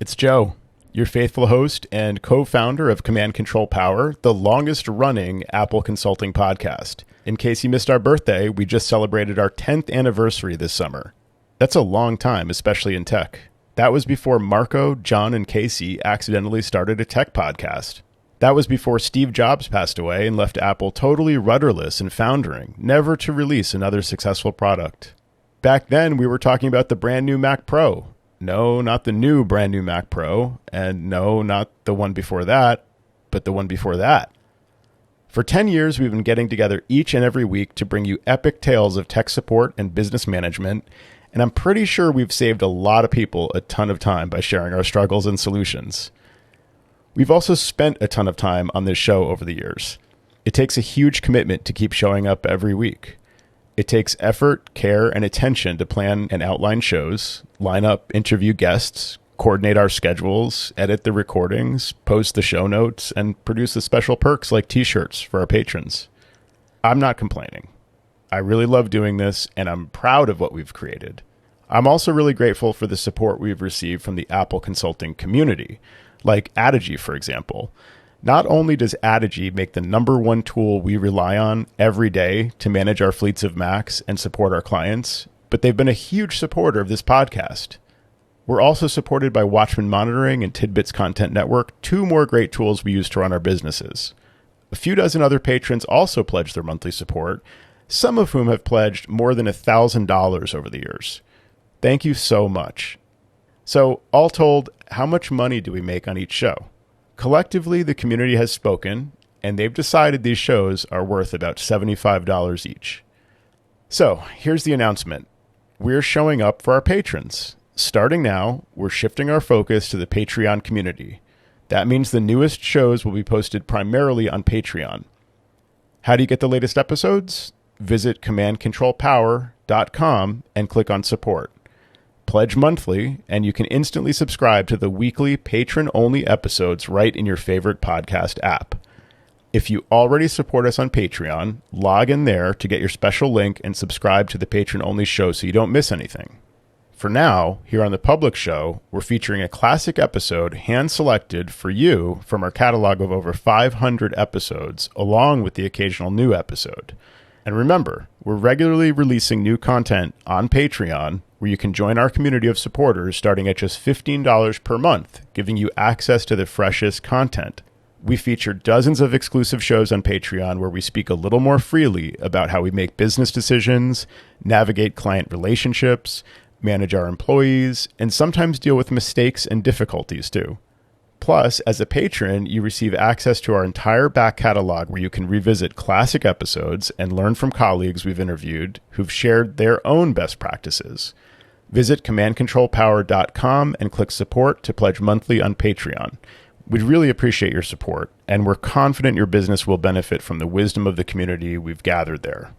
It's Joe, your faithful host and co-founder of Command Control Power, the longest-running Apple consulting podcast. In case you missed our birthday, we just celebrated our 10th anniversary this summer. That's a long time, especially in tech. That was before Marco, John, and Casey accidentally started a tech podcast. That was before Steve Jobs passed away and left Apple totally rudderless and foundering, never to release another successful product. Back then, we were talking about the brand new Mac Pro. No, not the new brand new Mac Pro, and no, not the one before that, but the one before that. For 10 years, we've been getting together each and every week to bring you epic tales of tech support and business management, and I'm pretty sure we've saved a lot of people a ton of time by sharing our struggles and solutions. We've also spent a ton of time on this show over the years. It takes a huge commitment to keep showing up every week. It takes effort, care, and attention to plan and outline shows, line up, interview guests, coordinate our schedules, edit the recordings, post the show notes, and produce the special perks like t-shirts for our patrons. I'm not complaining. I really love doing this, and I'm proud of what we've created. I'm also really grateful for the support we've received from the Apple consulting community, like Adigy, for example. Not only does Adigy make the number one tool we rely on every day to manage our fleets of Macs and support our clients, but they've been a huge supporter of this podcast. We're also supported by Watchman Monitoring and Tidbits Content Network, two more great tools we use to run our businesses. A few dozen other patrons also pledged their monthly support, some of whom have pledged more than $1,000 over the years. Thank you so much. So, all told, how much money do we make on each show? Collectively, the community has spoken, and they've decided these shows are worth about $75 each. So, here's the announcement. We're showing up for our patrons. Starting now, we're shifting our focus to the Patreon community. That means the newest shows will be posted primarily on Patreon. How do you get the latest episodes? Visit commandcontrolpower.com and click on support. Pledge monthly, and you can instantly subscribe to the weekly patron-only episodes right in your favorite podcast app. If you already support us on Patreon, log in there to get your special link and subscribe to the patron-only show so you don't miss anything. For now, here on the public show, we're featuring a classic episode hand-selected for you from our catalog of over 500 episodes, along with the occasional new episode. And remember, we're regularly releasing new content on Patreon, where you can join our community of supporters starting at just $15 per month, giving you access to the freshest content. We feature dozens of exclusive shows on Patreon where we speak a little more freely about how we make business decisions, navigate client relationships, manage our employees, and sometimes deal with mistakes and difficulties too. Plus, as a patron, you receive access to our entire back catalog where you can revisit classic episodes and learn from colleagues we've interviewed who've shared their own best practices. Visit commandcontrolpower.com and click support to pledge monthly on Patreon. We'd really appreciate your support, and we're confident your business will benefit from the wisdom of the community we've gathered there.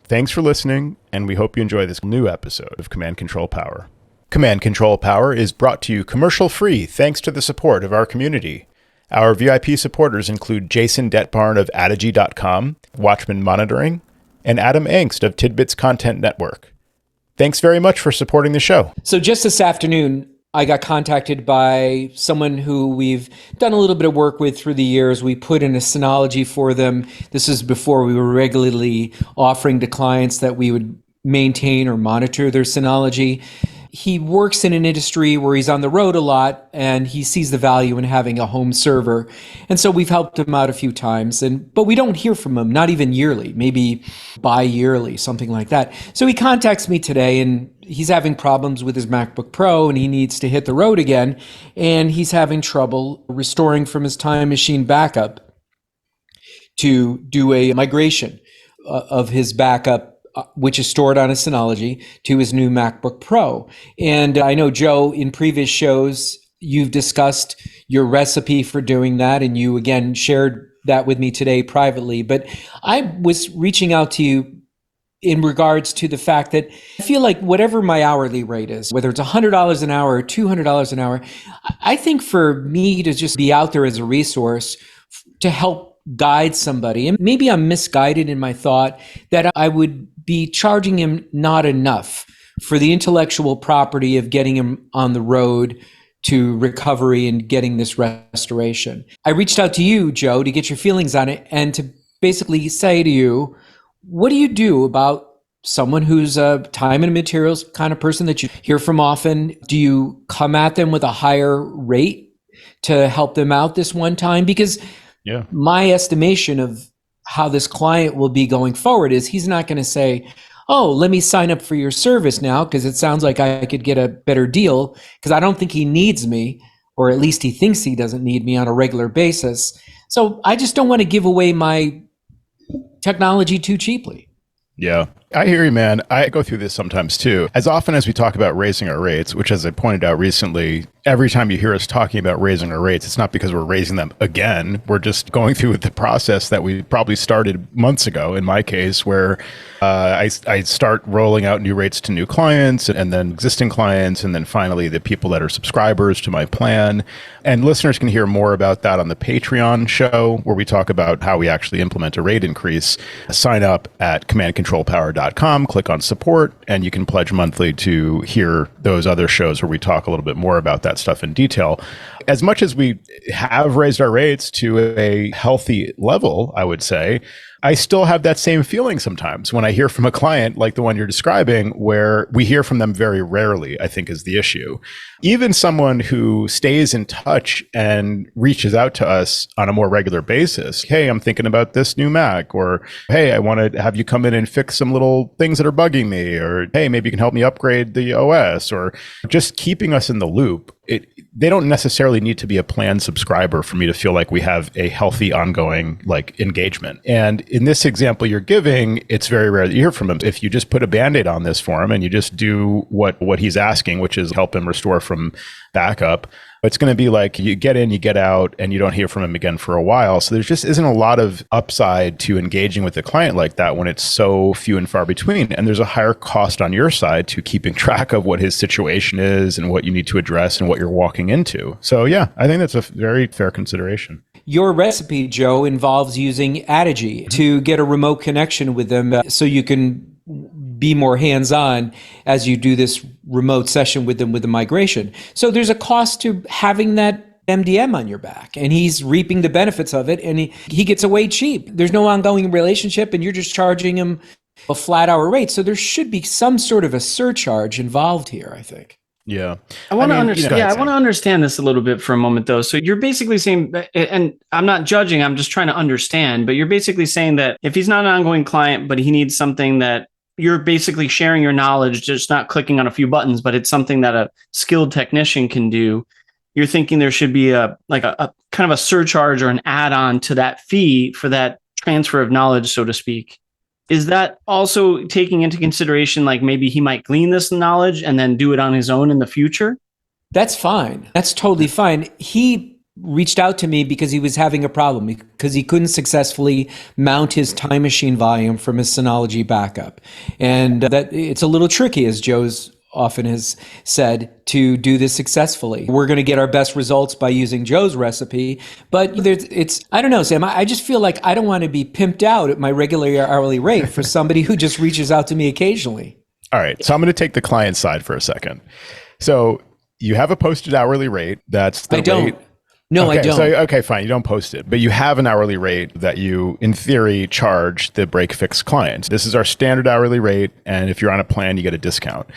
Thanks for listening, and we hope you enjoy this new episode of Command Control Power. Command Control Power is brought to you commercial-free thanks to the support of our community. Our VIP supporters include Jason Detbarn of Adigy.com, Watchman Monitoring, and Adam Angst of Tidbits Content Network. Thanks very much for supporting the show. So just this afternoon, I got contacted by someone who we've done a little bit of work with through the years. We put in a Synology for them. This is before we were regularly offering to clients that we would maintain or monitor their Synology. He works in an industry where he's on the road a lot, and he sees the value in having a home server. And so we've helped him out a few times, but we don't hear from him, not even yearly, maybe bi-yearly, something like that. So he contacts me today, and he's having problems with his MacBook Pro, and he needs to hit the road again, and he's having trouble restoring from his time machine backup to do a migration of his backup, which is stored on a Synology, to his new MacBook Pro. And I know, Joe, in previous shows, you've discussed your recipe for doing that, and you again shared that with me today privately. But I was reaching out to you in regards to the fact that I feel like whatever my hourly rate is, whether it's $100 an hour or $200 an hour, I think for me to just be out there as a resource to help guide somebody, and maybe I'm misguided in my thought that I would be charging him not enough for the intellectual property of getting him on the road to recovery and getting this restoration. I reached out to you, Joe, to get your feelings on it and to basically say to you, what do you do about someone who's a time and materials kind of person that you hear from often? Do you come at them with a higher rate to help them out this one time? Because my estimation of how this client will be going forward is he's not going to say, oh, let me sign up for your service now because it sounds like I could get a better deal, because I don't think he needs me, or at least he thinks he doesn't need me on a regular basis. So I just don't want to give away my technology too cheaply. Yeah, I hear you, man. I go through this sometimes too. As often as we talk about raising our rates, which, as I pointed out recently, every time you hear us talking about raising our rates, it's not because we're raising them again. We're just going through the process that we probably started months ago, in my case, where I start rolling out new rates to new clients and then existing clients, and then finally the people that are subscribers to my plan. And listeners can hear more about that on the Patreon show, where we talk about how we actually implement a rate increase. Sign up at commandcontrolpower.com, click on support, and you can pledge monthly to hear those other shows where we talk a little bit more about that stuff in detail. As much as we have raised our rates to a healthy level, I would say, I still have that same feeling sometimes when I hear from a client like the one you're describing, where we hear from them very rarely, I think is the issue. Even someone who stays in touch and reaches out to us on a more regular basis. Hey, I'm thinking about this new Mac, or hey, I want to have you come in and fix some little things that are bugging me, or hey, maybe you can help me upgrade the OS, or just keeping us in the loop. They don't necessarily need to be a planned subscriber for me to feel like we have a healthy ongoing engagement. And in this example you're giving, it's very rare that you hear from him. If you just put a Band-Aid on this for him and you just do what he's asking, which is help him restore from backup, it's going to be like you get in, you get out, and you don't hear from him again for a while. So there just isn't a lot of upside to engaging with a client like that when it's so few and far between. And there's a higher cost on your side to keeping track of what his situation is and what you need to address and what you're walking into. So yeah, I think that's a very fair consideration. Your recipe, Joe, involves using Adigy to get a remote connection with them so you can be more hands-on as you do this remote session with them with the migration. So there's a cost to having that MDM on your back, and he's reaping the benefits of it, and he gets away cheap. There's no ongoing relationship, and you're just charging him a flat hour rate. So there should be some sort of a surcharge involved here, I think. Yeah. I want to understand. I want to understand this a little bit for a moment, though. So you're basically saying, and I'm not judging, I'm just trying to understand, but you're basically saying that if he's not an ongoing client, but he needs something that you're basically sharing your knowledge, just not clicking on a few buttons, but it's something that a skilled technician can do. You're thinking there should be a kind of a surcharge or an add-on to that fee for that transfer of knowledge, so to speak. Is that also taking into consideration, like maybe he might glean this knowledge and then do it on his own in the future? That's fine. That's totally fine. He reached out to me because he was having a problem, because he couldn't successfully mount his time machine volume from his Synology backup. And that it's a little tricky, as Joe's often has said, to do this successfully. We're going to get our best results by using Joe's recipe, but I don't know, Sam, I just feel like I don't want to be pimped out at my regular hourly rate for somebody who just reaches out to me occasionally. All right. So I'm going to take the client side for a second. So you have a posted hourly rate. That's the rate. No, okay, I don't. So, okay, fine. You don't post it, but you have an hourly rate that you, in theory, charge the break fix client. This is our standard hourly rate. And if you're on a plan, you get a discount.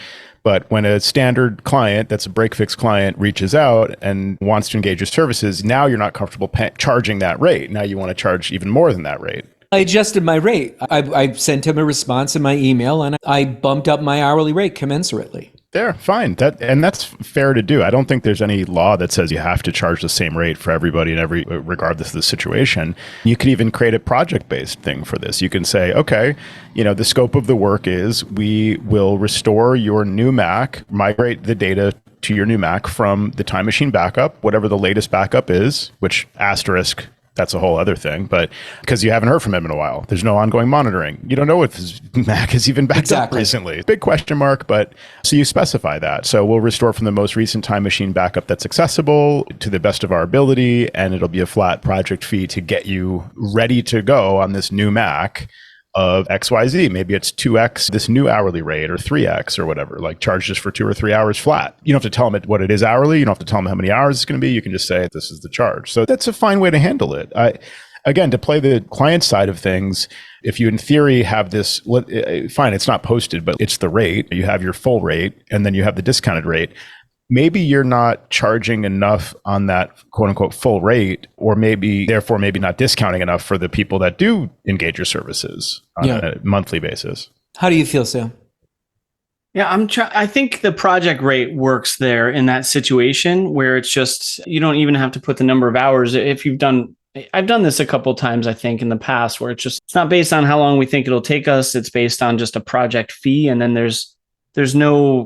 But when a standard client, that's a break fix client, reaches out and wants to engage your services, now you're not comfortable charging that rate. Now you want to charge even more than that rate. I adjusted my rate. I sent him a response in my email, and I bumped up my hourly rate commensurately. There, fine. That's fair to do. I don't think there's any law that says you have to charge the same rate for everybody and regardless of the situation. You could even create a project-based thing for this. You can say, okay, the scope of the work is we will restore your new Mac, migrate the data to your new Mac from the time machine backup, whatever the latest backup is, which asterisk, that's a whole other thing, but because you haven't heard from him in a while, there's no ongoing monitoring. You don't know if his Mac has even backed up recently. Big question mark, but so you specify that. So we'll restore from the most recent time machine backup that's accessible to the best of our ability, and it'll be a flat project fee to get you ready to go on this new Mac of XYZ. Maybe it's 2x this new hourly rate or 3x or whatever, like charge just for 2 or 3 hours flat. You don't have to tell them what it is hourly. You don't have to tell them how many hours it's going to be. You can just say, this is the charge. So that's a fine way to handle it. Again, to play the client side of things, if you in theory have this, fine, it's not posted, but it's the rate. You have your full rate and then you have the discounted rate. Maybe you're not charging enough on that quote unquote full rate, or therefore maybe not discounting enough for the people that do engage your services on a monthly basis. How do you feel, Sam? Yeah, I think the project rate works there in that situation where it's just, you don't even have to put the number of hours. I've done this a couple of times, I think, in the past, where it's not based on how long we think it'll take us. It's based on just a project fee. And then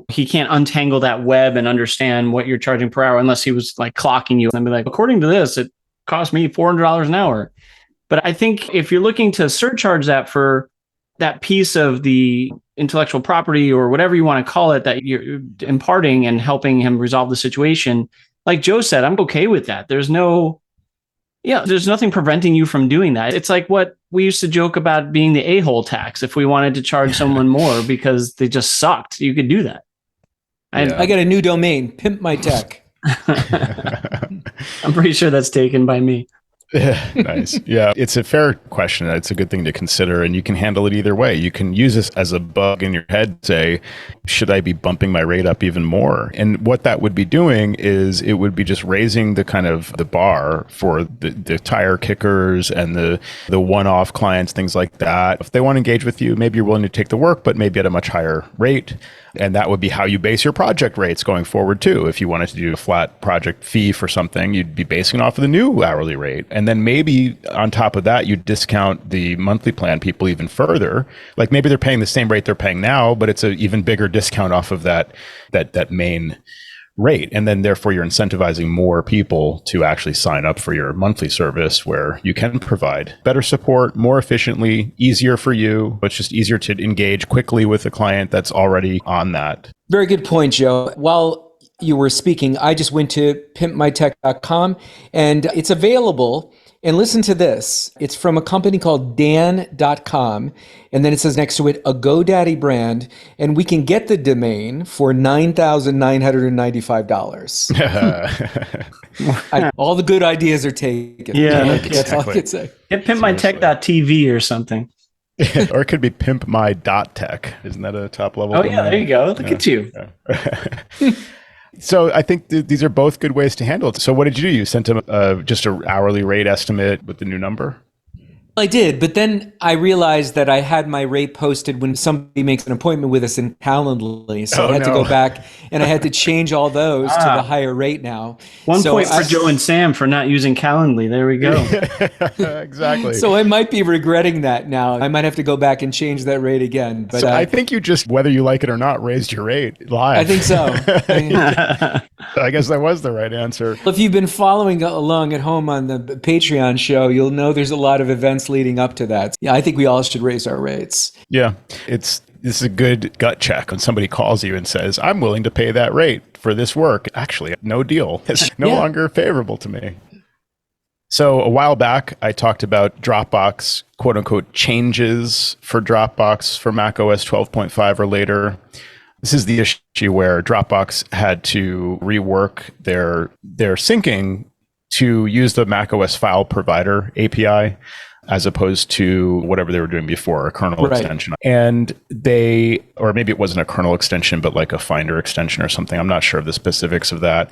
he can't untangle that web and understand what you're charging per hour unless he was like clocking you and be like, according to this, it cost me $400 an hour. But I think if you're looking to surcharge that for that piece of the intellectual property or whatever you want to call it, that you're imparting and helping him resolve the situation, like Joe said, I'm okay with that. There's nothing preventing you from doing that. It's like what we used to joke about being the a-hole tax. If we wanted to charge someone more because they just sucked, you could do that. I got a new domain, Pimp My Tech. I'm pretty sure that's taken by me. Nice. Yeah, it's a fair question. It's a good thing to consider, and you can handle it either way. You can use this as a bug in your head, say, should I be bumping my rate up even more? And what that would be doing is it would be just raising the kind of the bar for the tire kickers and the one-off clients, things like that. If they want to engage with you, maybe you're willing to take the work, but maybe at a much higher rate. And that would be how you base your project rates going forward too. If you wanted to do a flat project fee for something, you'd be basing it off of the new hourly rate. And then maybe on top of that, you discount the monthly plan people even further. Like maybe they're paying the same rate they're paying now, but it's an even bigger discount off of that main rate. And then therefore you're incentivizing more people to actually sign up for your monthly service where you can provide better support more efficiently, easier for you. It's just easier to engage quickly with a client that's already on that. Very good point, Joe. While you were speaking, I just went to pimpmytech.com and it's available. And listen to this. It's from a company called Dan.com. And then it says next to it, a GoDaddy brand. And we can get the domain for $9,995. All the good ideas are taken. Yeah, that's all I can say. Get pimpmytech.tv or something. Or it could be pimpmy.tech. Isn't that a top level? Oh, yeah, there you go. Look at you. Yeah. So I think these are both good ways to handle it. So what did you do? You sent them just an hourly rate estimate with the new number? I did, but then I realized that I had my rate posted when somebody makes an appointment with us in Calendly. So I had to go back and I had to change all those to the higher rate now. One point for Joe and Sam for not using Calendly. There we go. Exactly. So I might be regretting that now. I might have to go back and change that rate again. But so I think you just, whether you like it or not, raised your rate live. I think so. I guess that was the right answer. If you've been following along at home on the Patreon show, you'll know there's a lot of events leading up to that. Yeah, I think we all should raise our rates. Yeah, this is a good gut check when somebody calls you and says, I'm willing to pay that rate for this work. Actually, no deal. It's no longer favorable to me. So a while back, I talked about Dropbox, quote unquote, changes for Dropbox for macOS 12.5 or later. This is the issue where Dropbox had to rework their syncing to use the macOS file provider API as opposed to whatever they were doing before, a kernel extension. And or maybe it wasn't a kernel extension, but like a Finder extension or something. I'm not sure of the specifics of that.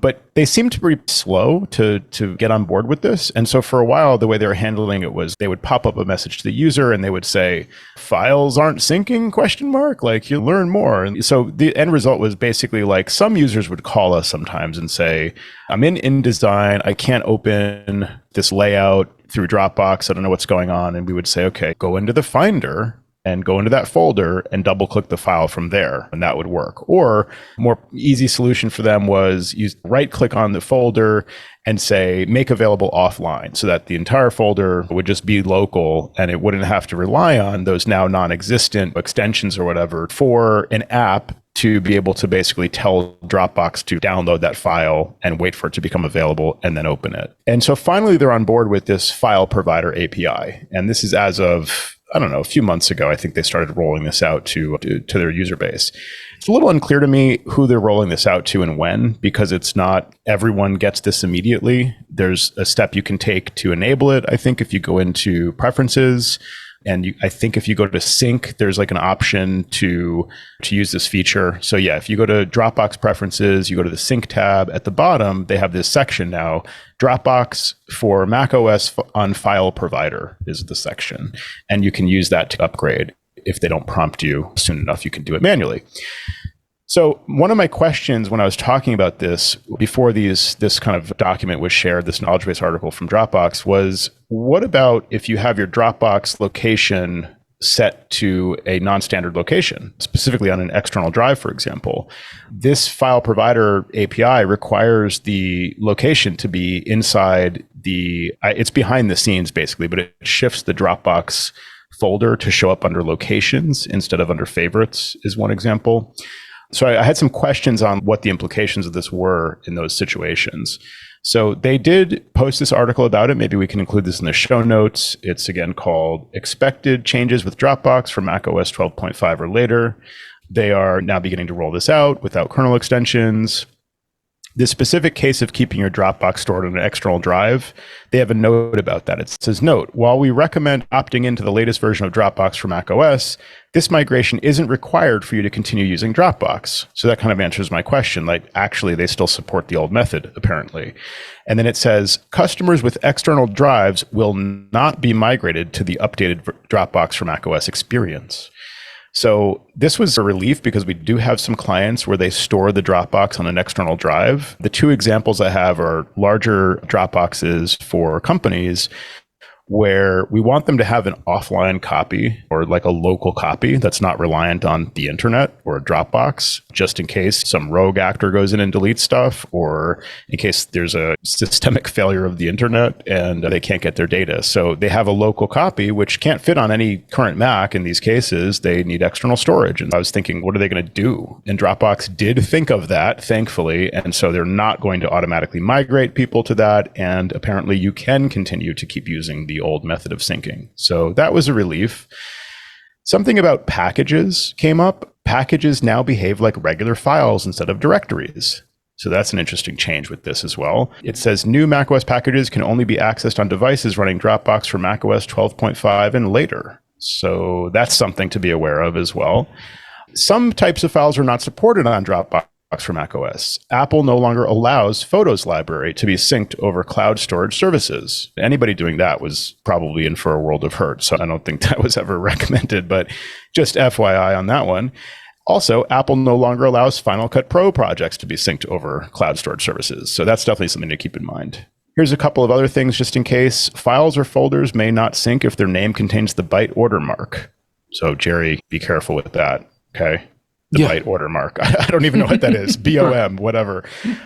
But they seemed to be slow to get on board with this. And so for a while, the way they were handling it was they would pop up a message to the user and they would say, files aren't syncing, ? Like, you learn more. And so the end result was basically like some users would call us sometimes and say, I'm in InDesign. I can't open this layout through Dropbox. I don't know what's going on. And we would say, okay, go into the Finder and go into that folder and double click the file from there, and that would work. Or more easy solution for them was right click on the folder and say, make available offline, so that the entire folder would just be local and it wouldn't have to rely on those now non-existent extensions or whatever for an app to be able to basically tell Dropbox to download that file and wait for it to become available and then open it. And so finally, they're on board with this file provider API. And this is as of I don't know, a few months ago, I think they started rolling this out to their user base. It's a little unclear to me who they're rolling this out to and when, because it's not everyone gets this immediately. There's a step you can take to enable it. I think if you go into preferences, and I think if you go to sync, there's like an option to use this feature. So yeah, if you go to Dropbox preferences, you go to the sync tab at the bottom, they have this section now. Dropbox for macOS on file provider is the section. And you can use that to upgrade. If they don't prompt you soon enough, you can do it manually. So one of my questions when I was talking about this before this kind of document was shared, this knowledge base article from Dropbox, was what about if you have your Dropbox location set to a non-standard location, specifically on an external drive, for example? This file provider API requires the location to be inside it's behind the scenes basically, but it shifts the Dropbox folder to show up under locations instead of under favorites is one example. So I had some questions on what the implications of this were in those situations. So they did post this article about it. Maybe we can include this in the show notes. It's again called Expected Changes with Dropbox for macOS 12.5 or later. They are now beginning to roll this out without kernel extensions. The specific case of keeping your Dropbox stored on an external drive, they have a note about that. It says, note, while we recommend opting into the latest version of Dropbox for macOS, this migration isn't required for you to continue using Dropbox. So that kind of answers my question. Like, actually, they still support the old method, apparently. And then it says, customers with external drives will not be migrated to the updated Dropbox for macOS experience. So this was a relief because we do have some clients where they store the Dropbox on an external drive. The two examples I have are larger Dropboxes for companies where we want them to have an offline copy or like a local copy that's not reliant on the internet or a Dropbox, just in case some rogue actor goes in and deletes stuff, or in case there's a systemic failure of the internet and they can't get their data. So they have a local copy, which can't fit on any current Mac. In these cases, they need external storage. And I was thinking, what are they going to do? And Dropbox did think of that, thankfully. And so they're not going to automatically migrate people to that. And apparently you can continue to keep using the old method of syncing. So that was a relief. Something about packages came up. Packages now behave like regular files instead of directories. So that's an interesting change with this as well. It says new macOS packages can only be accessed on devices running Dropbox for macOS 12.5 and later. So that's something to be aware of as well. Some types of files are not supported on Dropbox for macOS. Apple no longer allows Photos library to be synced over cloud storage services. Anybody doing that was probably in for a world of hurt. So I don't think that was ever recommended, but just FYI on that one. Also, Apple no longer allows Final Cut Pro projects to be synced over cloud storage services. So that's definitely something to keep in mind. Here's a couple of other things just in case. Files or folders may not sync if their name contains the byte order mark. So Jerry, be careful with that. Okay. The byte order mark. I don't even know what that is. BOM, whatever.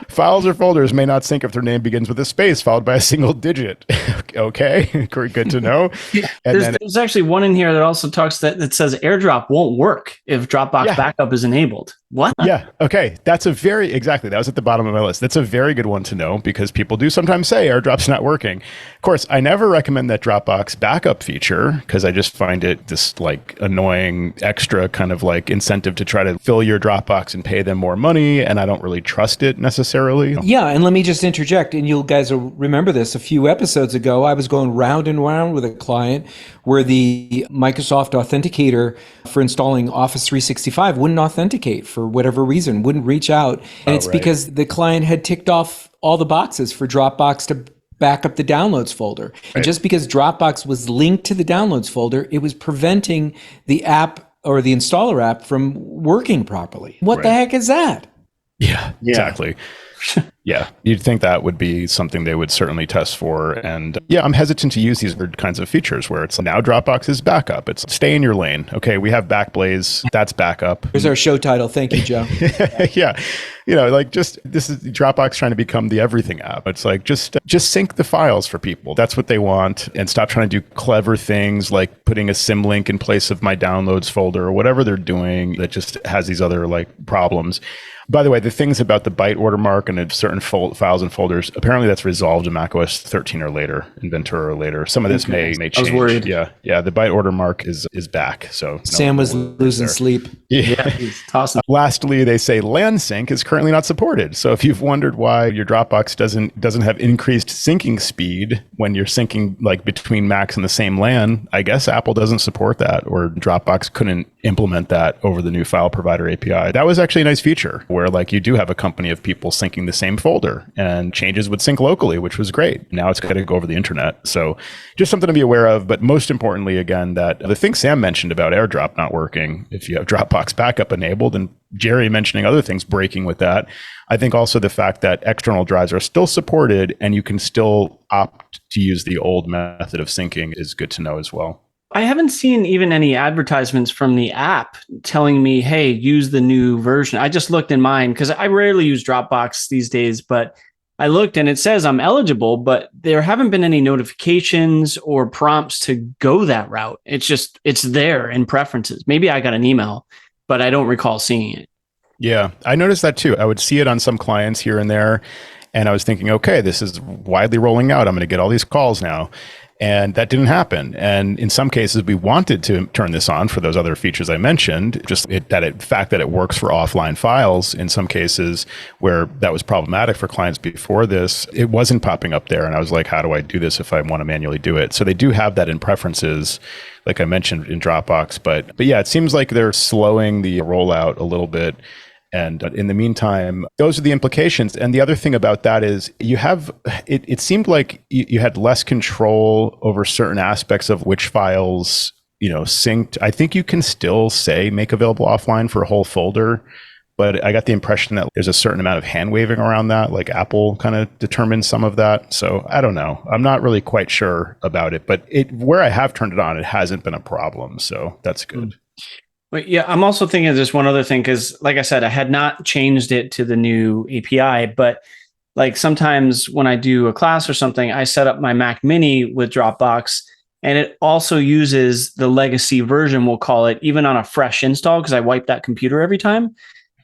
Files or folders may not sync if their name begins with a space followed by a single digit. Okay, good to know. Yeah. There's actually one in here that also talks that says AirDrop won't work if Dropbox backup is enabled. What? Yeah. Okay. That was at the bottom of my list. That's a very good one to know because people do sometimes say AirDrop's not working. Of course, I never recommend that Dropbox backup feature because I just find it this like annoying extra kind of like incentive to try to fill your Dropbox and pay them more money. And I don't really trust it necessarily. Yeah. And let me just interject. And you guys will remember this. A few episodes ago, I was going round and round with a client where the Microsoft Authenticator for installing Office 365 wouldn't authenticate for whatever reason, wouldn't reach out. And it's because the client had ticked off all the boxes for Dropbox to back up the downloads folder. Right. And just because Dropbox was linked to the downloads folder, it was preventing the app or the installer app from working properly. What the heck is that? Yeah, exactly. Yeah, you'd think that would be something they would certainly test for. And yeah, I'm hesitant to use these weird kinds of features where it's now Dropbox is backup. It's stay in your lane. Okay, we have Backblaze. That's backup. Here's our show title. Thank you, Joe. Yeah. like just this is Dropbox trying to become the everything app. It's like just sync the files for people. That's what they want, and stop trying to do clever things like putting a symlink in place of my downloads folder or whatever they're doing that just has these other like problems. By the way, the things about the byte watermark and certain files and folders, apparently that's resolved in macOS 13 or later, in Ventura or later. Some of this may change. I was worried. Yeah. The byte watermark is back. So Sam was losing sleep. Yeah, he's tossing. Lastly, they say LAN sync is currently not supported. So if you've wondered why your Dropbox doesn't have increased syncing speed when you're syncing like between Macs in the same LAN, I guess Apple doesn't support that, or Dropbox couldn't implement that over the new file provider API. That was actually a nice feature where like you do have a company of people syncing the same folder and changes would sync locally, which was great. Now it's got to go over the internet. So just something to be aware of. But most importantly, again, that the thing Sam mentioned about AirDrop not working, if you have Dropbox backup enabled, and Jerry mentioning other things breaking with that, I think also the fact that external drives are still supported and you can still opt to use the old method of syncing is good to know as well. I haven't seen even any advertisements from the app telling me, hey, use the new version. I just looked in mine because I rarely use Dropbox these days, but I looked and it says I'm eligible, but there haven't been any notifications or prompts to go that route. It's there in preferences. Maybe I got an email, but I don't recall seeing it. Yeah, I noticed that too. I would see it on some clients here and there, and I was thinking, okay, this is widely rolling out. I'm going to get all these calls now. And that didn't happen. And in some cases, we wanted to turn this on for those other features I mentioned, just the fact that it works for offline files. In some cases where that was problematic for clients before this, it wasn't popping up there. And I was like, how do I do this if I want to manually do it? So they do have that in preferences, like I mentioned in Dropbox. But yeah, it seems like they're slowing the rollout a little bit. And in the meantime, those are the implications. And the other thing about that is it seemed like you had less control over certain aspects of which files, synced. I think you can still say make available offline for a whole folder, but I got the impression that there's a certain amount of hand waving around that, like Apple kind of determines some of that. So I don't know. I'm not really quite sure about it, but where I have turned it on, it hasn't been a problem. So that's good. But yeah, I'm also thinking of just one other thing, because like I said, I had not changed it to the new API, but like sometimes when I do a class or something, I set up my Mac Mini with Dropbox, and it also uses the legacy version, we'll call it, even on a fresh install, because I wipe that computer every time.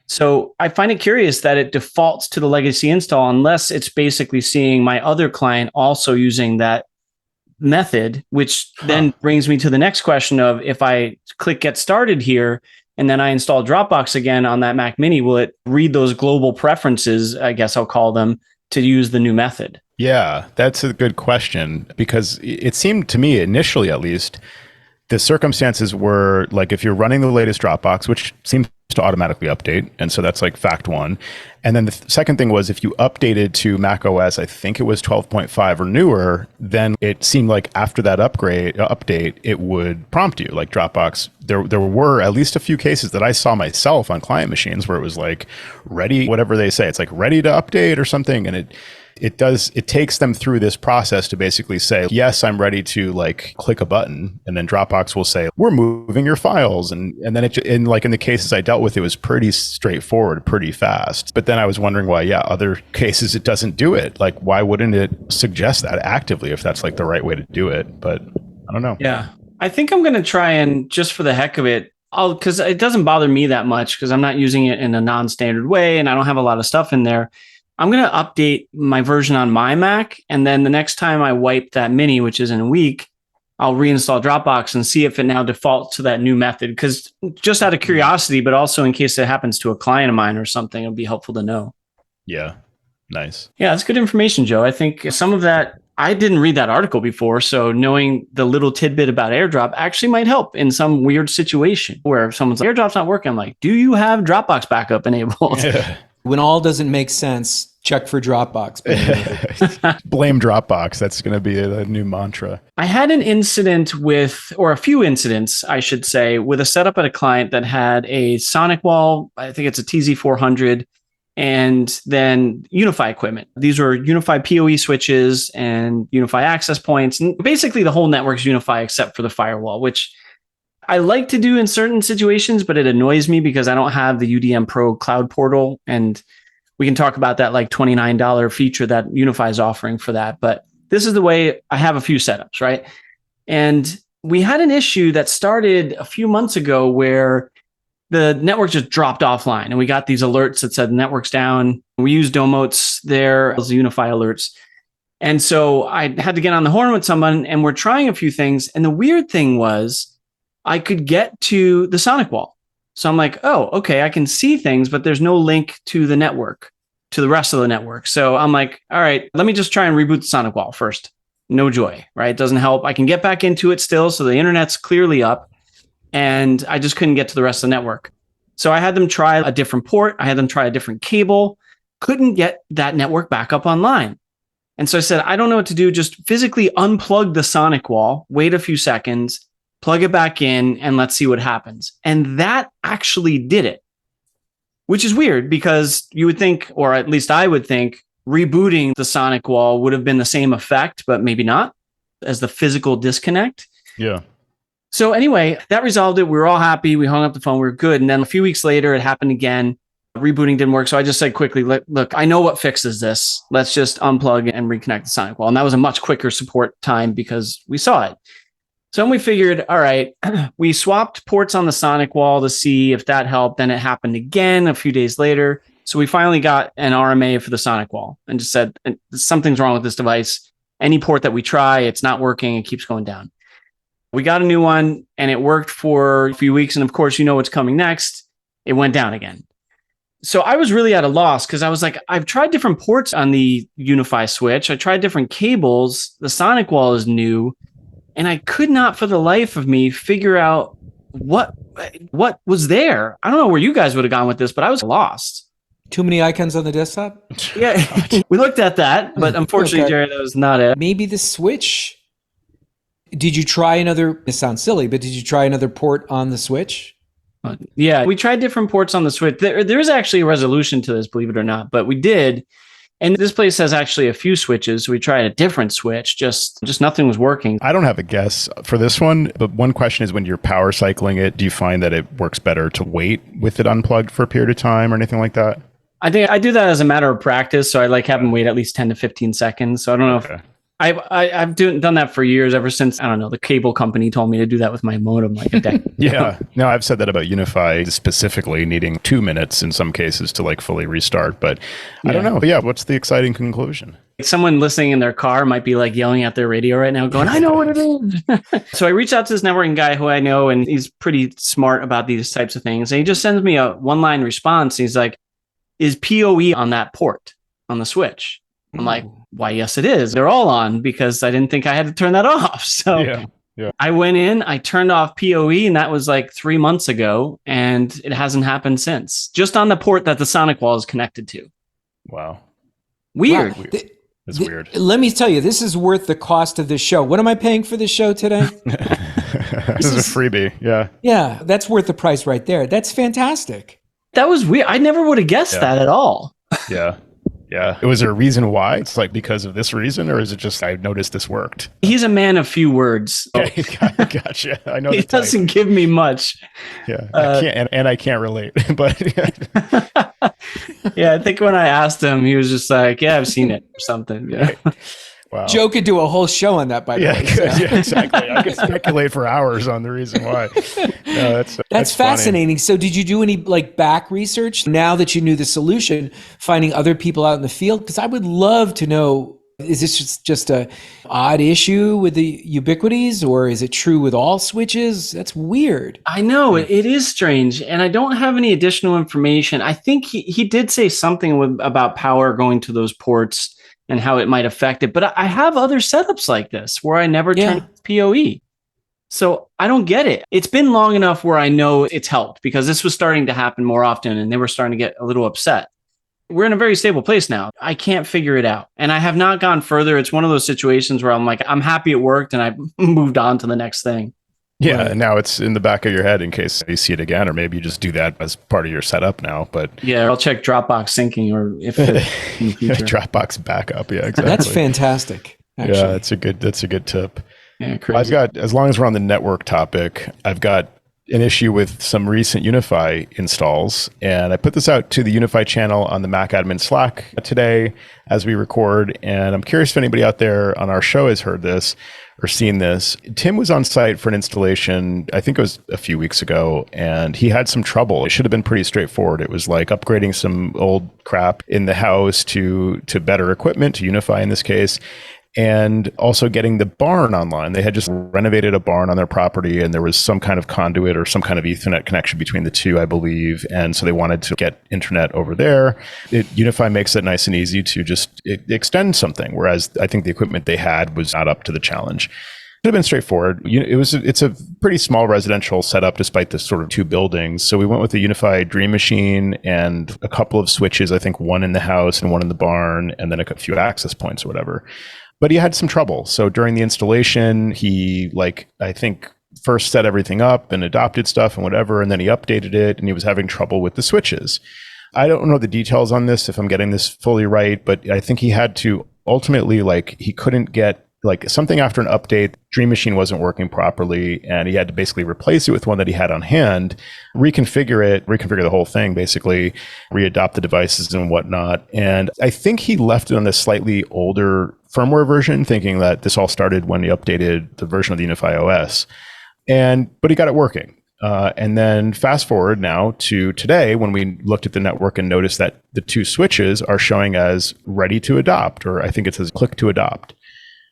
So I find it curious that it defaults to the legacy install unless it's basically seeing my other client also using that method, which then brings me to the next question of, if I click get started here and then I install Dropbox again on that Mac Mini, will it read those global preferences, I guess I'll call them, to use the new method? Yeah, that's a good question, because it seemed to me, initially at least, the circumstances were like if you're running the latest Dropbox, which seems to automatically update. And so that's like fact one. And then the second thing was if you updated to Mac OS, I think it was 12.5 or newer, then it seemed like after that update, it would prompt you like Dropbox. There were at least a few cases that I saw myself on client machines where it was like ready, whatever they say, it's like ready to update or something. And it takes them through this process to basically say, yes, I'm ready to like click a button. And then Dropbox will say, we're moving your files. And then in the cases I dealt with, it was pretty straightforward, pretty fast. But then I was wondering why, other cases it doesn't do it. Like, why wouldn't it suggest that actively if that's like the right way to do it? But I don't know. Yeah, I think I'm going to try and, just for the heck of it, because it doesn't bother me that much because I'm not using it in a non-standard way and I don't have a lot of stuff in there. I'm going to update my version on my Mac, and then the next time I wipe that Mini, which is in a week, I'll reinstall Dropbox and see if it now defaults to that new method. Because just out of curiosity, but also in case it happens to a client of mine or something, it'll be helpful to know. Yeah, nice. Yeah, that's good information, Joe. I think some of that, I didn't read that article before, so knowing the little tidbit about AirDrop actually might help in some weird situation where someone's like, AirDrop's not working. I'm like, do you have Dropbox backup enabled? Yeah. When all doesn't make sense, check for Dropbox. Blame Dropbox. That's going to be a new mantra. I had an incident or a few incidents, I should say, with a setup at a client that had a SonicWall, I think it's a TZ400, and then UniFi equipment. These were UniFi PoE switches and UniFi access points. And basically the whole network's UniFi except for the firewall, which I like to do in certain situations, but it annoys me because I don't have the UDM Pro cloud portal. And, you know, I don't have a lot of We can talk about that like $29 feature that UniFi is offering for that. But this is the way I have a few setups, right? And we had an issue that started a few months ago where the network just dropped offline and we got these alerts that said the network's down. We used Domotes there as UniFi alerts. And so I had to get on the horn with someone and we're trying a few things. And the weird thing was I could get to the SonicWall. So I'm like, oh, okay, I can see things, but there's no link to the network, to the rest of the network. So I'm like, all right, let me just try and reboot the SonicWall first. No joy, right? It doesn't help. I can get back into it still. So the internet's clearly up and I just couldn't get to the rest of the network. So I had them try a different port. I had them try a different cable. Couldn't get that network back up online. And so I said, I don't know what to do. Just physically unplug the SonicWall, wait a few seconds, plug it back in, and let's see what happens. And that actually did it, which is weird because you would think, or at least I would think, rebooting the SonicWall would have been the same effect, but maybe not, as the physical disconnect. Yeah. So anyway, that resolved it. We were all happy. We hung up the phone. We were good. And then a few weeks later, it happened again. Rebooting didn't work. So I just said quickly, look, I know what fixes this. Let's just unplug and reconnect the SonicWall. And that was a much quicker support time because we saw it. So then we figured, all right, we swapped ports on the SonicWall to see if that helped. Then it happened again a few days later. So we finally got an RMA for the SonicWall and just said, something's wrong with this device. Any port that we try, it's not working. It keeps going down. We got a new one and it worked for a few weeks. And of course, you know what's coming next. It went down again. So I was really at a loss because I was like, I've tried different ports on the UniFi switch. I tried different cables. The SonicWall is new. And I could not for the life of me figure out what was there. I don't know where you guys would have gone with this, but I was lost. Too many icons on the desktop? Yeah, we looked at that, but unfortunately, Okay. Jerry, that was not it. Maybe the switch. Did you try another? It sounds silly, but did you try another port on the switch? Yeah, we tried different ports on the switch. There is actually a resolution to this, believe it or not, but we did. And this place has actually a few switches. So we tried a different switch, just nothing was working. I don't have a guess for this one, but one question is when you're power cycling it, do you find that it works better to wait with it unplugged for a period of time or anything like that? I think I do that as a matter of practice. So I like having wait at least 10 to 15 seconds. So I don't know if I've done that for years, ever since, I don't know, the cable company told me to do that with my modem like a decade Yeah. No, I've said that about UniFi specifically needing 2 minutes in some cases to like fully restart, but I don't know. But yeah, what's the exciting conclusion? Someone listening in their car might be like yelling at their radio right now going, I know what it is. So I reached out to this networking guy who I know, and he's pretty smart about these types of things. And he just sends me a one-line response. He's like, is PoE on that port on the switch? I'm like, why, yes, it is. They're all on because I didn't think I had to turn that off. So yeah. I went in, I turned off PoE, and that was like 3 months ago. And it hasn't happened since, just on the port that the SonicWall is connected to. Wow. Weird. Wow. It's weird. Let me tell you, this is worth the cost of this show. What am I paying for this show today? This is a freebie. Yeah. Yeah, that's worth the price right there. That's fantastic. That was weird. I never would have guessed that at all. Yeah. Yeah. Was there a reason why? It's like because of this reason, or is it just I noticed this worked? He's a man of few words. Okay, gotcha. I know He doesn't give me much. Yeah, I can't, and I can't relate. But yeah, I think when I asked him, he was just like, "Yeah, I've seen it or something." Yeah. Wow. Joe could do a whole show on that, by the way. So. Yeah, exactly. I could speculate for hours on the reason why. No, that's fascinating. So did you do any like back research now that you knew the solution, finding other people out in the field? Because I would love to know, is this just a odd issue with the Ubiquities, or is it true with all switches? That's weird. I know, it is strange. And I don't have any additional information. I think he did say something about power going to those ports and how it might affect it. But I have other setups like this where I never turn PoE. So I don't get it. It's been long enough where I know it's helped because this was starting to happen more often and they were starting to get a little upset. We're in a very stable place now. I can't figure it out. And I have not gone further. It's one of those situations where I'm like, I'm happy it worked and I moved on to the next thing. Yeah, and now it's in the back of your head in case you see it again, or maybe you just do that as part of your setup now. But yeah, I'll check Dropbox syncing or if in the future. Dropbox backup. Yeah, exactly. That's fantastic. Actually. Yeah, that's a good tip. Yeah, crazy. I've got, as long as we're on the network topic, I've got an issue with some recent UniFi installs. And I put this out to the UniFi channel on the Mac Admin Slack today as we record. And I'm curious if anybody out there on our show has heard this or seen this. Tim was on site for an installation, I think it was a few weeks ago, and he had some trouble. It should have been pretty straightforward. It was like upgrading some old crap in the house to better equipment, to UniFi in this case, and also getting the barn online. They had just renovated a barn on their property, and there was some kind of conduit or some kind of Ethernet connection between the two, I believe. And so they wanted to get internet over there. UniFi makes it nice and easy to just extend something, whereas I think the equipment they had was not up to the challenge. It would have been straightforward. It's a pretty small residential setup despite the sort of two buildings. So we went with the UniFi Dream Machine and a couple of switches, I think one in the house and one in the barn, and then a few access points or whatever. But he had some trouble. So during the installation, he, I think, first set everything up and adopted stuff and whatever, and then he updated it, and he was having trouble with the switches. I don't know the details on this, if I'm getting this fully right, but I think he had to ultimately, he couldn't get, something after an update, Dream Machine wasn't working properly, and he had to basically replace it with one that he had on hand, reconfigure the whole thing, basically, readopt the devices and whatnot. And I think he left it on this slightly older firmware version, thinking that this all started when he updated the version of the UniFi OS. But he got it working. And then fast forward now to today, when we looked at the network and noticed that the two switches are showing as ready to adopt, or I think it says click to adopt.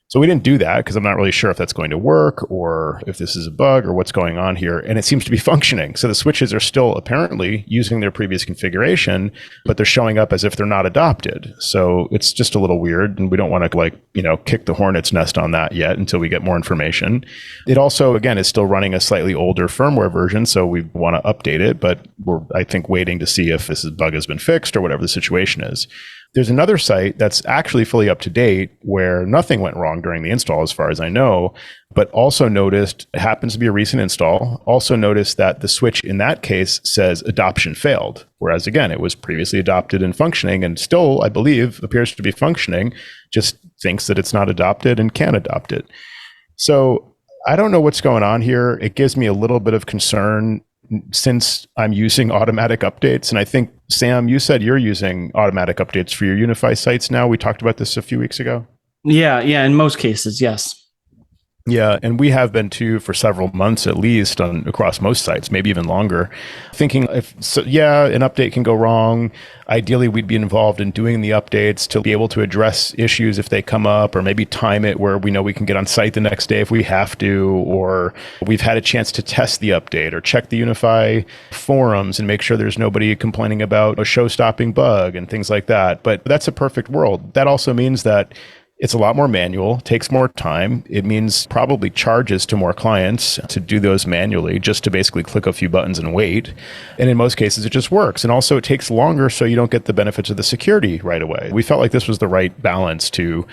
So we didn't do that because I'm not really sure if that's going to work or if this is a bug or what's going on here. And it seems to be functioning. So the switches are still apparently using their previous configuration, but they're showing up as if they're not adopted. So it's just a little weird, and we don't want to kick the hornet's nest on that yet until we get more information. It also, again, is still running a slightly older firmware version, so we want to update it, but we're, I think, waiting to see if this bug has been fixed or whatever the situation is. There's another site that's actually fully up to date where nothing went wrong during the install, as far as I know, but also noticed, it happens to be a recent install, also noticed that the switch in that case says adoption failed. Whereas again, it was previously adopted and functioning, and still, I believe, appears to be functioning, just thinks that it's not adopted and can't adopt it. So I don't know what's going on here. It gives me a little bit of concern since I'm using automatic updates. And I think, Sam, you said you're using automatic updates for your UniFi sites now. We talked about this a few weeks ago. Yeah, in most cases, yes. Yeah, and we have been too for several months at least across most sites, maybe even longer, thinking an update can go wrong. Ideally, we'd be involved in doing the updates to be able to address issues if they come up, or maybe time it where we know we can get on site the next day if we have to, or we've had a chance to test the update or check the UniFi forums and make sure there's nobody complaining about a show-stopping bug and things like that. But that's a perfect world. That also means that it's a lot more manual, takes more time. It means probably charges to more clients to do those manually, just to basically click a few buttons and wait. And in most cases, it just works. And also it takes longer, so you don't get the benefits of the security right away. We felt like this was the right balance to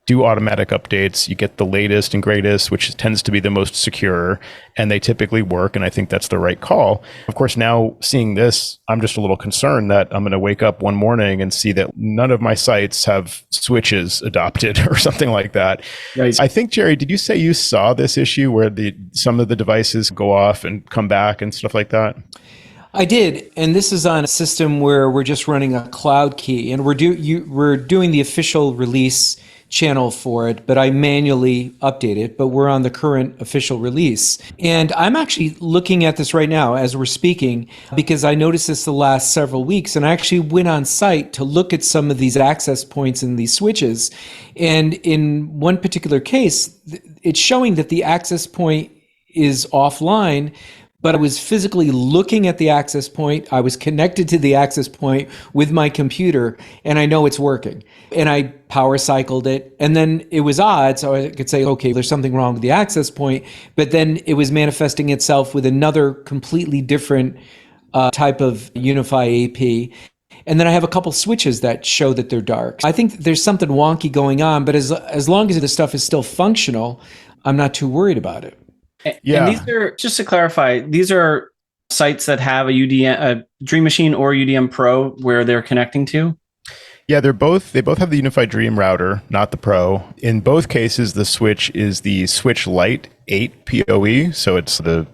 do automatic updates. You get the latest and greatest, which tends to be the most secure, and they typically work. And I think that's the right call. Of course, now seeing this, I'm just a little concerned that I'm going to wake up one morning and see that none of my sites have switches adopted or something like that. Right. I think, Jerry, did you say you saw this issue where some of the devices go off and come back and stuff like that? I did, and this is on a system where we're just running a cloud key, and we're doing the official release channel for it, but I manually update it, but we're on the current official release. And I'm actually looking at this right now as we're speaking, because I noticed this the last several weeks, and I actually went on site to look at some of these access points and these switches. And in one particular case, it's showing that the access point is offline, but I was physically looking at the access point. I was connected to the access point with my computer, and I know it's working. And I power cycled it, and then it was odd, so I could say, okay, there's something wrong with the access point, but then it was manifesting itself with another completely different type of UniFi AP. And then I have a couple switches that show that they're dark. I think there's something wonky going on, but as long as the stuff is still functional, I'm not too worried about it. Yeah. And these are, just to clarify, these are sites that have a Dream Machine or UDM Pro where they're connecting to? Yeah, they both have the UniFi Dream router, not the Pro. In both cases, the switch is the Switch Lite 8 PoE, so it's the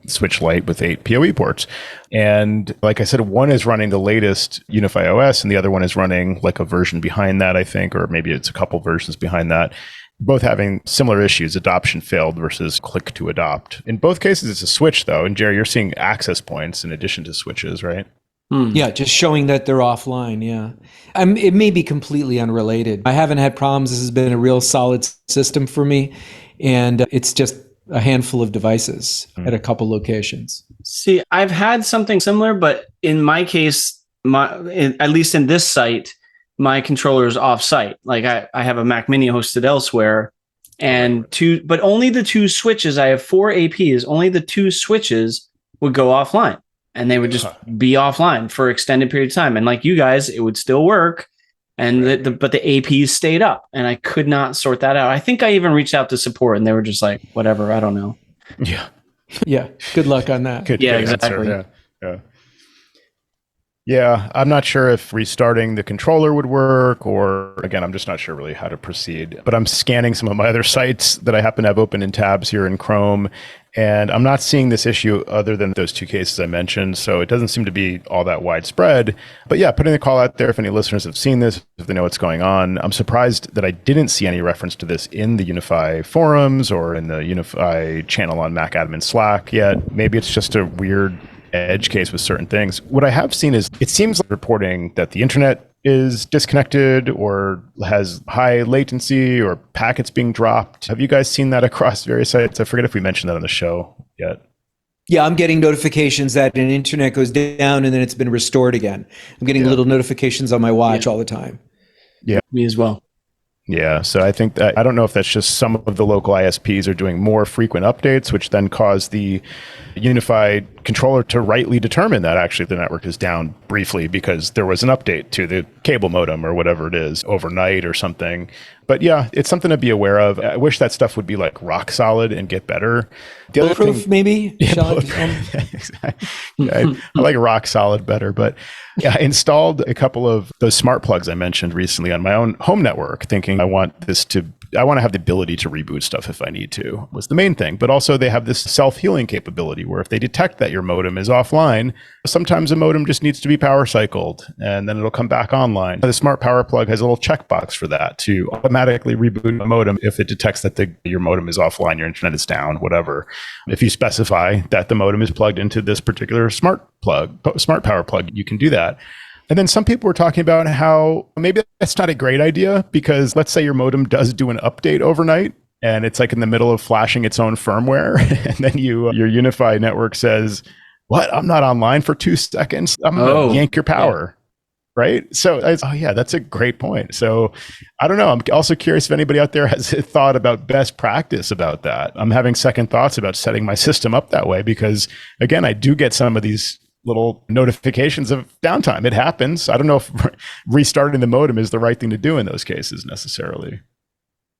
Switch Lite with 8 PoE ports. And like I said, one is running the latest UniFi OS, and the other one is running like a version behind that, I think, or maybe it's a couple versions behind that. Both having similar issues, adoption failed versus click to adopt. In both cases, it's a switch, though. And Jerry, you're seeing access points in addition to switches, right? Yeah, just showing that they're offline. Yeah. It may be completely unrelated. I haven't had problems. This has been a real solid system for me. And it's just a handful of devices at a couple locations. See, I've had something similar, but in my case, at least in this site, my controller is off-site. Like I have a Mac Mini hosted elsewhere, and but only the two switches. I have 4 APs. Only the 2 switches would go offline. And they would just be offline for extended period of time. And like you guys, it would still work. And but the APs stayed up, and I could not sort that out. I think I even reached out to support, and they were just like, whatever, I don't know. Yeah. Yeah. Good luck on that. Good exactly. Answer. Yeah. Yeah, I'm not sure if restarting the controller would work, or again, I'm just not sure really how to proceed. But I'm scanning some of my other sites that I happen to have open in tabs here in Chrome, and I'm not seeing this issue other than those 2 cases I mentioned. So it doesn't seem to be all that widespread. But yeah, putting the call out there if any listeners have seen this, if they know what's going on. I'm surprised that I didn't see any reference to this in the UniFi forums or in the UniFi channel on Mac Admin Slack yet. Maybe it's just a weird edge case with certain things. What I have seen is it seems like reporting that the internet is disconnected or has high latency or packets being dropped. Have you guys seen that across various sites? I forget if we mentioned that on the show yet. Yeah, I'm getting notifications that an internet goes down and then it's been restored again. I'm getting little notifications on my watch all the time. Yeah, me as well. Yeah, so I think that, I don't know if that's just some of the local ISPs are doing more frequent updates, which then cause the UniFi controller to rightly determine that actually the network is down briefly because there was an update to the cable modem or whatever it is overnight or something. But yeah, it's something to be aware of. I wish that stuff would be like rock solid and get better. The other Bulletproof, thing, maybe? I like rock solid better, but yeah, I installed a couple of those smart plugs I mentioned recently on my own home network, thinking I want to have the ability to reboot stuff if I need to, was the main thing. But also they have this self-healing capability where if they detect that your modem is offline, sometimes a modem just needs to be power cycled and then it'll come back online. The smart power plug has a little checkbox for that to automatically reboot a modem if it detects that your modem is offline, your internet is down, whatever. If you specify that the modem is plugged into this particular smart power plug, you can do that. And then some people were talking about how maybe that's not a great idea because let's say your modem does do an update overnight and it's like in the middle of flashing its own firmware. And then your UniFi network says, what? I'm not online for 2 seconds. I'm going to yank your power. Yeah. Right? So, that's a great point. So I don't know. I'm also curious if anybody out there has thought about best practice about that. I'm having second thoughts about setting my system up that way because, again, I do get some of these little notifications of downtime. It happens. I don't know if restarting the modem is the right thing to do in those cases necessarily.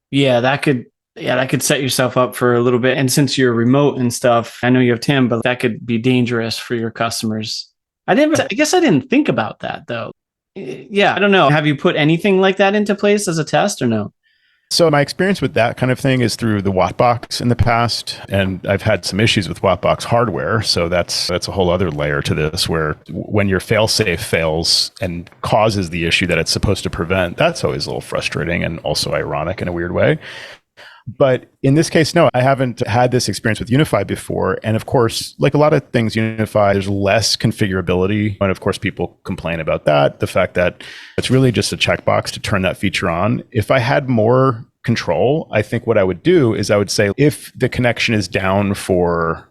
Yeah, that could set yourself up for a little bit. And since you're remote and stuff, I know you have Tim, but that could be dangerous for your customers. I guess I didn't think about that though. Yeah, I don't know. Have you put anything like that into place as a test or no? So my experience with that kind of thing is through the WattBox in the past, and I've had some issues with WattBox hardware. So that's a whole other layer to this, where when your failsafe fails and causes the issue that it's supposed to prevent, that's always a little frustrating and also ironic in a weird way. But in this case, no, I haven't had this experience with UniFi before. And of course, like a lot of things, UniFi, there's less configurability. And of course, people complain about that. The fact that it's really just a checkbox to turn that feature on. If I had more control, I think what I would do is I would say, if the connection is down for,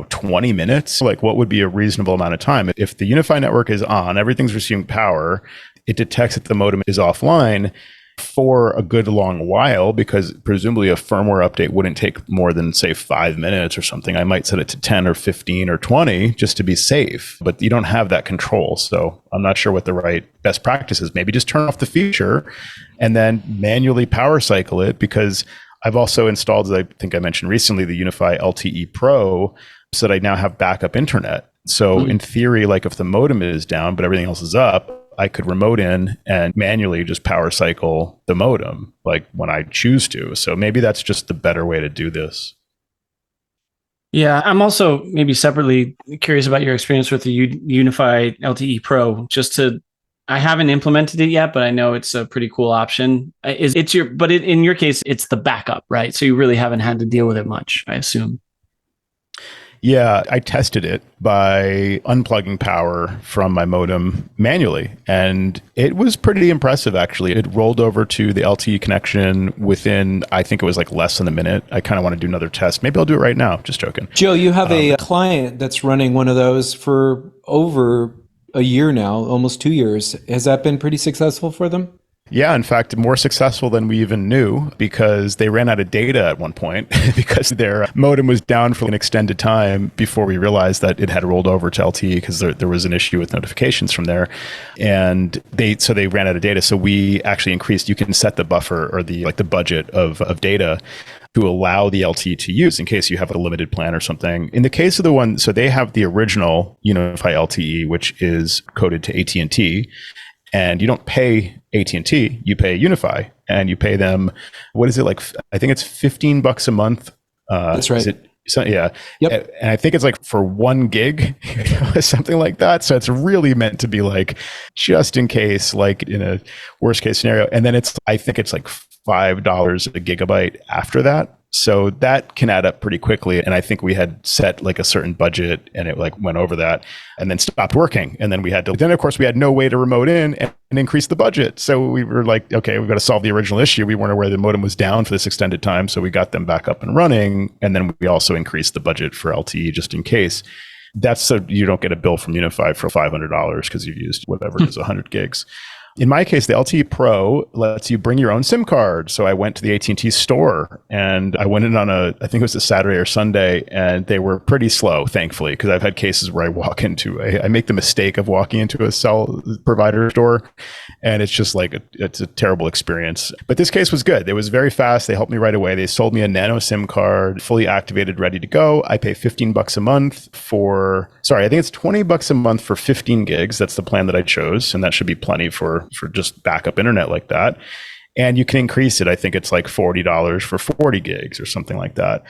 20 minutes, like what would be a reasonable amount of time? If the UniFi network is on, everything's receiving power, it detects that the modem is offline for a good long while, because presumably a firmware update wouldn't take more than, say, 5 minutes or something. I might set it to 10 or 15 or 20 just to be safe, but you don't have that control. So I'm not sure what the right best practice is. Maybe just turn off the feature and then manually power cycle it, because I've also installed, as I think I mentioned recently, the UniFi LTE Pro, so that I now have backup internet. So in theory, like if the modem is down, but everything else is up, I could remote in and manually just power cycle the modem, like when I choose to. So maybe that's just the better way to do this. Yeah, I'm also maybe separately curious about your experience with the UniFi LTE Pro. I haven't implemented it yet, but I know it's a pretty cool option. In your case, it's the backup, right? So you really haven't had to deal with it much, I assume. Yeah, I tested it by unplugging power from my modem manually, and it was pretty impressive, actually. It rolled over to the LTE connection within, I think it was like less than a minute. I kind of want to do another test. Maybe I'll do it right now. Just joking. Joe, you have a client that's running one of those for over a year now, almost 2 years. Has that been pretty successful for them? Yeah, in fact, more successful than we even knew, because they ran out of data at one point because their modem was down for an extended time before we realized that it had rolled over to LTE because there was an issue with notifications from there. And they ran out of data. So we actually increased, you can set the buffer or the budget of data to allow the LTE to use in case you have a limited plan or something. In the case of the one, so they have the original UniFi LTE, which is coded to AT&T. And you don't pay AT&T, you pay UniFi, and you pay them, what is it, like, I think it's $15 a month. That's right. Yeah. Yep. And I think it's like for 1 gig, something like that. So it's really meant to be like, just in case, like in a worst case scenario. And then I think it's like $5 a gigabyte after that. So that can add up pretty quickly. And I think we had set like a certain budget and it like went over that and then stopped working. And then of course we had no way to remote in and increase the budget. So we were like, okay, we've got to solve the original issue. We weren't aware the modem was down for this extended time. So we got them back up and running. And then we also increased the budget for LTE just in case. That's so you don't get a bill from UniFi for $500 because you used whatever it is, 100 gigs. In my case, the LTE Pro lets you bring your own SIM card. So I went to the AT&T store and I went in on I think it was a Saturday or Sunday, and they were pretty slow, thankfully, because I've had cases where I make the mistake of walking into a cell provider store, and it's just like, it's a terrible experience. But this case was good. It was very fast. They helped me right away. They sold me a nano SIM card, fully activated, ready to go. I pay $15 a month I think it's $20 a month for 15 gigs. That's the plan that I chose. And that should be plenty for just backup internet like that. And you can increase it. I think it's like $40 for 40 gigs or something like that.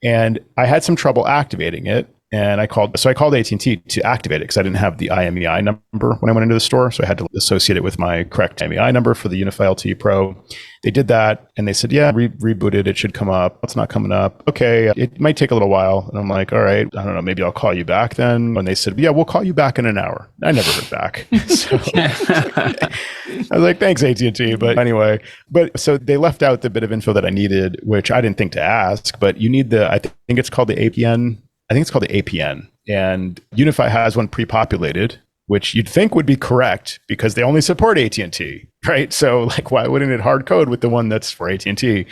And I had some trouble activating it. And I called AT&T to activate it because I didn't have the IMEI number when I went into the store. So I had to associate it with my correct IMEI number for the UniFi LTE Pro. They did that and they said, yeah, rebooted. It should come up. It's not coming up. Okay, it might take a little while. And I'm like, all right, I don't know, maybe I'll call you back then. And they said, yeah, we'll call you back in an hour. I never heard back. So I was like, thanks, AT&T. But anyway, so they left out the bit of info that I needed, which I didn't think to ask, but you need I think it's called the APN. I think it's called the APN, and UniFi has one pre-populated, which you'd think would be correct because they only support AT&T, right? So like, why wouldn't it hard code with the one that's for AT&T?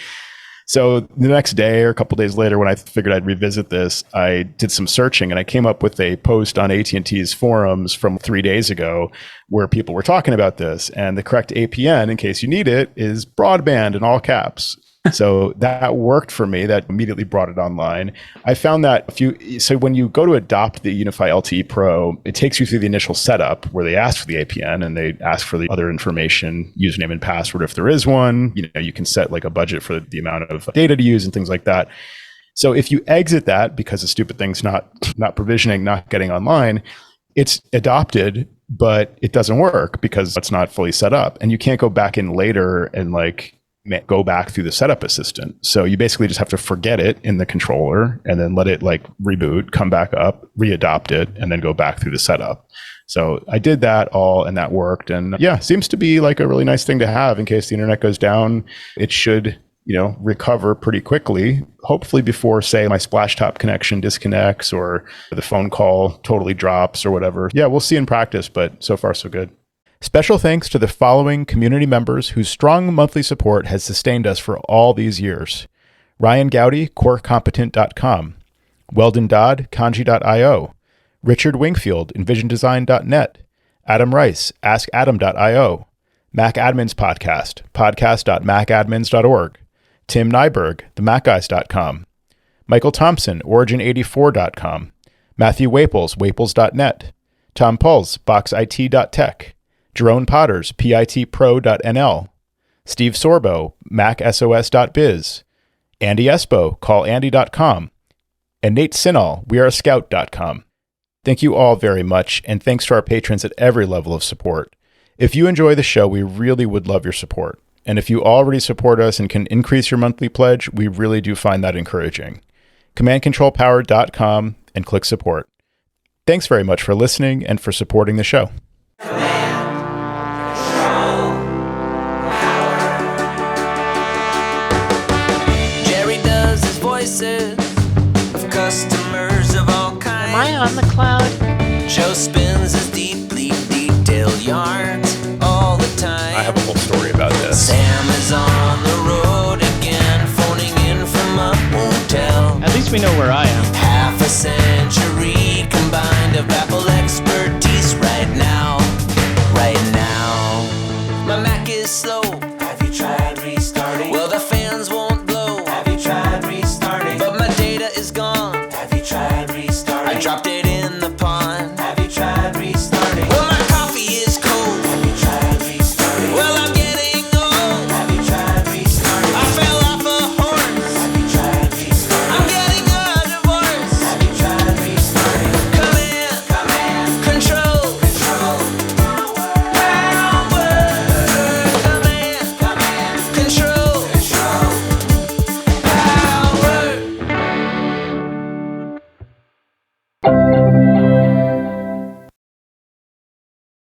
So the next day or a couple of days later, when I figured I'd revisit this, I did some searching and I came up with a post on AT&T's forums from 3 days ago where people were talking about this. And the correct APN, in case you need it, is broadband in all caps. So that worked for me. That immediately brought it online. I found that so when you go to adopt the UniFi LTE Pro, it takes you through the initial setup where they ask for the APN and they ask for the other information, username and password if there is one. You can set like a budget for the amount of data to use and things like that. So if you exit that because the stupid thing's not provisioning, not getting online, it's adopted, but it doesn't work because it's not fully set up, and you can't go back in later and go back through the setup assistant. So you basically just have to forget it in the controller and then let it reboot, come back up, readopt it, and then go back through the setup. So I did that all and that worked. And yeah, seems to be like a really nice thing to have in case the internet goes down. It should, recover pretty quickly, hopefully before, say, my splash top connection disconnects or the phone call totally drops or whatever. Yeah, we'll see in practice, but so far so good. Special thanks to the following community members whose strong monthly support has sustained us for all these years: Ryan Gowdy, CoreCompetent.com, Weldon Dodd, Kanji.io, Richard Wingfield, EnvisionDesign.net, Adam Rice, AskAdam.io, Mac Admins Podcast, podcast.macadmins.org, Tim Nyberg, TheMacGuys.com, Michael Thompson, Origin84.com, Matthew Waples, Waples.net, Tom Puls, BoxIT.tech, Jerome Potters, pitpro.nl, Steve Sorbo, macsos.biz, Andy Espo, callandy.com, and Nate Sinall, weareascout.com. Thank you all very much, and thanks to our patrons at every level of support. If you enjoy the show, we really would love your support. And if you already support us and can increase your monthly pledge, we really do find that encouraging. commandcontrolpower.com and click support. Thanks very much for listening and for supporting the show. Jerry does his voices of customers of all kinds. Am I on the cloud? Joe spins his deeply detailed yarns all the time. I have a whole story about this. Sam is on the road again, phoning in from a hotel. At least we know where I am. Half a century combined of Apple experts.